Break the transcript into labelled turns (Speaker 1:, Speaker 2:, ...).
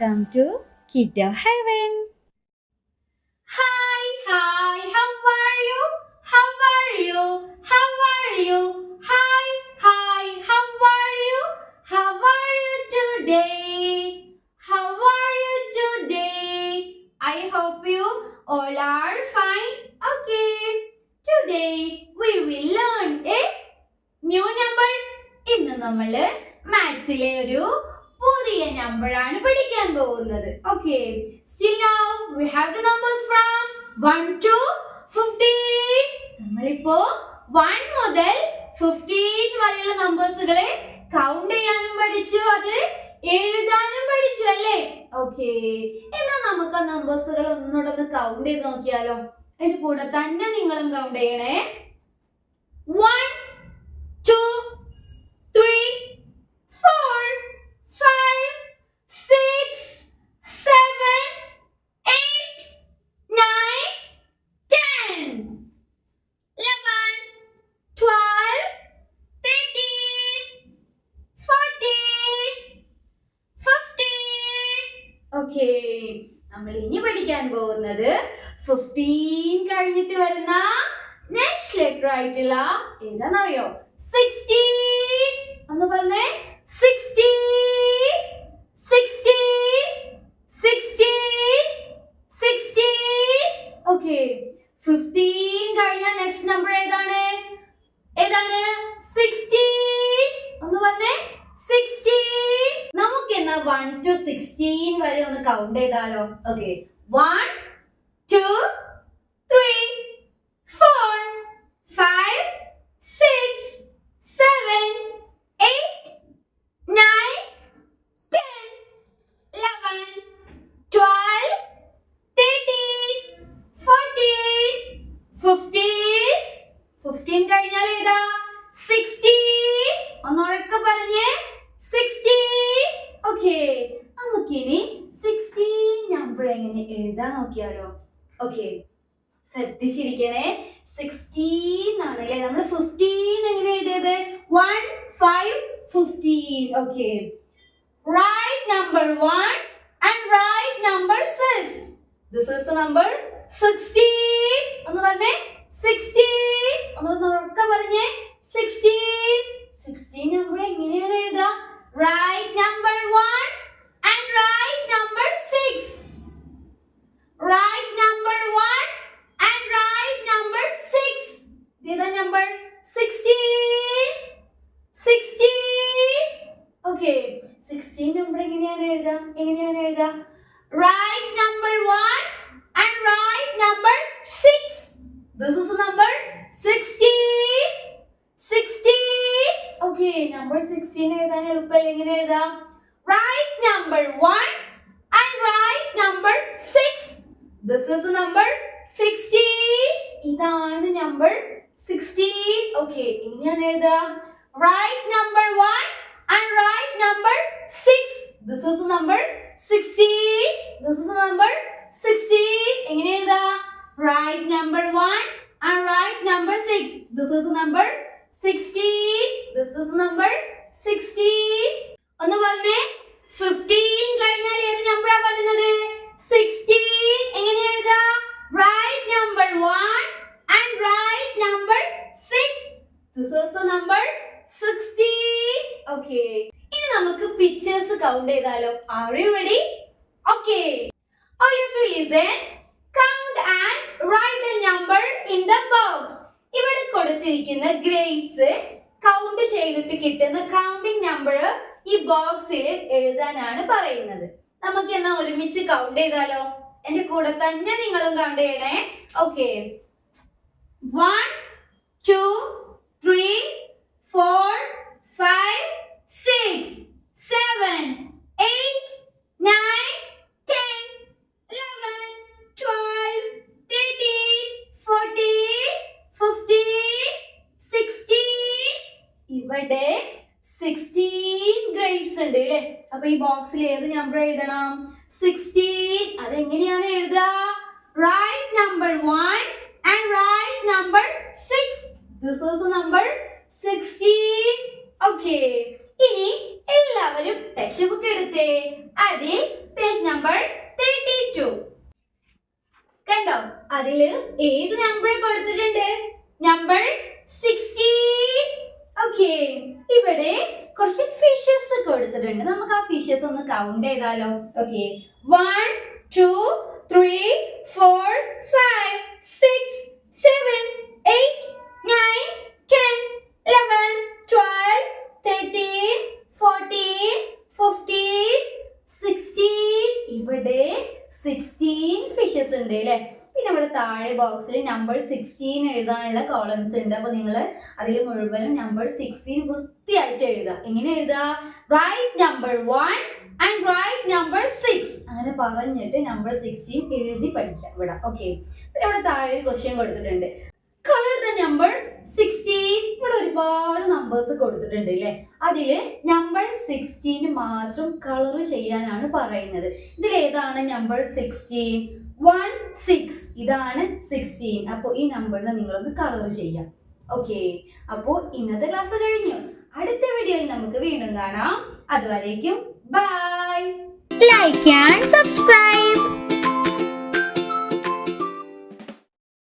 Speaker 1: welcome to Kiddo Heaven.
Speaker 2: Hi, how are you? How are you? How are you? Hi, how are you? How are you today? How are you today? I hope you all are fine. Okay, today we will learn a new number. ഇന്ന് നമ്മള് മാത്സിലെ ഒരു പുതിയ number ആണ് പഠിക്കാൻ പോകുന്നത്. Okay, still now we have the numbers from 1 to 15. നമ്മളിപ്പോ 1 മുതൽ 15 വരെയുള്ള നമ്പേഴ്സുകളെ കൗണ്ട് ചെയ്യാനും പഠിച്ചു, അത് എഴുതാനും പഠിച്ചു അല്ലേ? ഓക്കെ, എന്നാൽ നമുക്ക് ആ നമ്പേഴ്സുകൾ ഒന്നുകൂടെ കൗണ്ട് ചെയ്ത് നോക്കിയാലോ? അതിന്റെ കൂടെ തന്നെ നിങ്ങളും കൗണ്ട് ചെയ്യണേ. 1 2 3 4 5 6 7 8 9 10 11 12 13 14 15. ഓക്കേ, നമ്മൾ ഇനി പഠിക്കാൻ പോകുന്നത് 15 കഴിഞ്ഞിട്ട് വരുന്ന നെക്സ്റ്റ് ലെറ്റർ ആയിട്ടുള്ള ഏതാണെന്നറിയോ? 16 എന്ന് പറഞ്ഞേ. 60 60 60 60. ഓക്കേ, 15 കഴിഞ്ഞാൽ നെക്സ്റ്റ് നമ്പർ ഏതാണ്? 60 എന്ന് പറഞ്ഞേ. 60. നമുക്ക് എന്നാ 1 to 16 വരെ ഒന്ന് കൗണ്ട് ചെയ്താലോ? ഓക്കേ, 1 2 3 4 5 6 7 8 9 10 11 12 13 14 15. 15 കഴിഞ്ഞാൽ ഏതാ? 60. ഒന്നുറക്കെ പറഞ്ഞേ. 60. ഓക്കേ, നമുക്കിനി 16 നമ്പർ എങ്ങനെ എഴുതാൻ നോക്കിയാലോ? ഓക്കേ, ശ്രദ്ധിച്ചിരിക്കണേ. 16 ആണല്ലേ നമ്മൾ 15 എങ്ങനെ എഴുതിയത്? 1 5 15. Okay, write number 1 and write number 6. This is the number 16. ഒന്ന് പറഞ്ഞേ. 60. ഒന്ന് ഉറക്കെ പറഞ്ഞേ. 60. 16 നമ്പർ എങ്ങനെയാണ് എഴുതുക? Write number 1 and write number 6. Write number 1 and write number 6. ഏതാ നമ്പർ? 16. 60. ഓക്കേ, 16 നമ്പർ എങ്ങനെയാണ് എഴുതുക? Write number 1 and write number 6. This is number 60. 60. Okay, number 16 എഴുതാൻ എളുപ്പമല്ലേ? എങ്ങനെ എഴുതാം? Write number 1 and write number 6. This is the number 60. ഇതാണ് number 60. Okay, എങ്ങനെയാണ് എഴുതുക? Write number 1 and write number 6. This is the number 60. This is the number 60. എങ്ങനെ എഴുതുക? Write number 1 and write number 6. This is the number 60. This is the number 60. ഒന്ന് പറഞ്ഞേ. 15 കഴിഞ്ഞാൽ ഏത് നമ്പറാ വരുന്നത്? 60. എങ്ങനെ എഴുതുക? Write number 1 and write number 6. This is the number 60. Okay. ഇനി നമുക്ക് പിക്ചേഴ്സ് കൗണ്ട് ചെയ്താലോ? Are you ready? Okay. All of you listen. Count and write the number in the box. ഇവിടെ കൊടുത്തിരിക്കുന്ന ഗ്രേപ്സ് കൗണ്ട് ചെയ്തിട്ട് കിട്ടുന്ന കൗണ്ടിങ് നമ്പർ ഈ ബോക്സിൽ എഴുതാനാണ് പറയുന്നത്. നമുക്ക് എന്നാ ഒരുമിച്ച് കൗണ്ട് ചെയ്താലോ? എന്റെ കൂടെ തന്നെ നിങ്ങളും കൗണ്ട് ചെയ്യണേ. ഓക്കെ, 1 2 3 4 5 6 7 8 9 10 11 12 13 14 15 16. ഇവിടെ 16 ഗ്രേപ്സ് ഉണ്ട് അല്ലേ? അപ്പൊ ഈ ബോക്സിൽ ഏത് നമ്പർ എഴുതണം? 16. അതെങ്ങനെയാണ് എഴുതുക? Write number 1 and write number 6. This is the number 16. Okay. ഇനി എല്ലാവരും ടെക്സ്റ്റ് ബുക്ക് എടുത്തേ. അതിൽ പേജ് നമ്പർ 32. കണ്ടോ, അതില് ഏത് നമ്പർ കൊടുത്തിട്ടുണ്ട്? നമ്പർ 16. ഓക്കെ, ഇവിടെ കുറച്ച് ഫിഷസ് കൊടുത്തിട്ടുണ്ട്. നമുക്ക് ആ ഫിഷസ് ഒന്ന് കൗണ്ട് ചെയ്താലോ? ഓക്കെ, 1 2 3 4 5 6 7 8 9 10 11 12 13 14 15 16. ഇവിടെ 16 ഫിഷസ് ഉണ്ട് അല്ലേ? പിന്നെ ഇവിടെ താഴെ ബോക്സിൽ നമ്പർ 16 എഴുതാനുള്ള കോളംസ് ഉണ്ട്. അപ്പൊ നിങ്ങൾ അതിൽ മുഴുവനും നമ്പർ 16 വൃത്തിയായിട്ട് എഴുതുക. എങ്ങനെ എഴുതുക? Write number 1 and write number 6 അങ്ങനെ പറഞ്ഞിട്ട് നമ്പർ 16 എഴുതി പഠിക്കാം ഇവിടെ. ഓക്കെ, പിന്നെ ഇവിടെ താഴെ ക്വസ്റ്റ്യൻ കൊടുത്തിട്ടുണ്ട്. Colour the number 16. ഇവിടെ ഒരുപാട് നമ്പേഴ്സ് കൊടുത്തിട്ടുണ്ട് അല്ലേ? അതില് നമ്പർ 16 മാത്രം കളർ ചെയ്യാനാണ് പറയുന്നത്. ഇതിൽ ഏതാണ് നമ്പർ 16? 1 6. ഇതാണ് 16. അപ്പോൾ ഈ നമ്പറിനെ നിങ്ങളൊന്ന് കളർ ചെയ്യാം. ഓക്കെ, അപ്പോൾ ഇന്നത്തെ ക്ലാസ് കഴിഞ്ഞു. അടുത്ത വീഡിയോയിൽ നമുക്ക് വീണ്ടും കാണാം. അതുവരേക്കും ബൈ.
Speaker 1: Like and subscribe.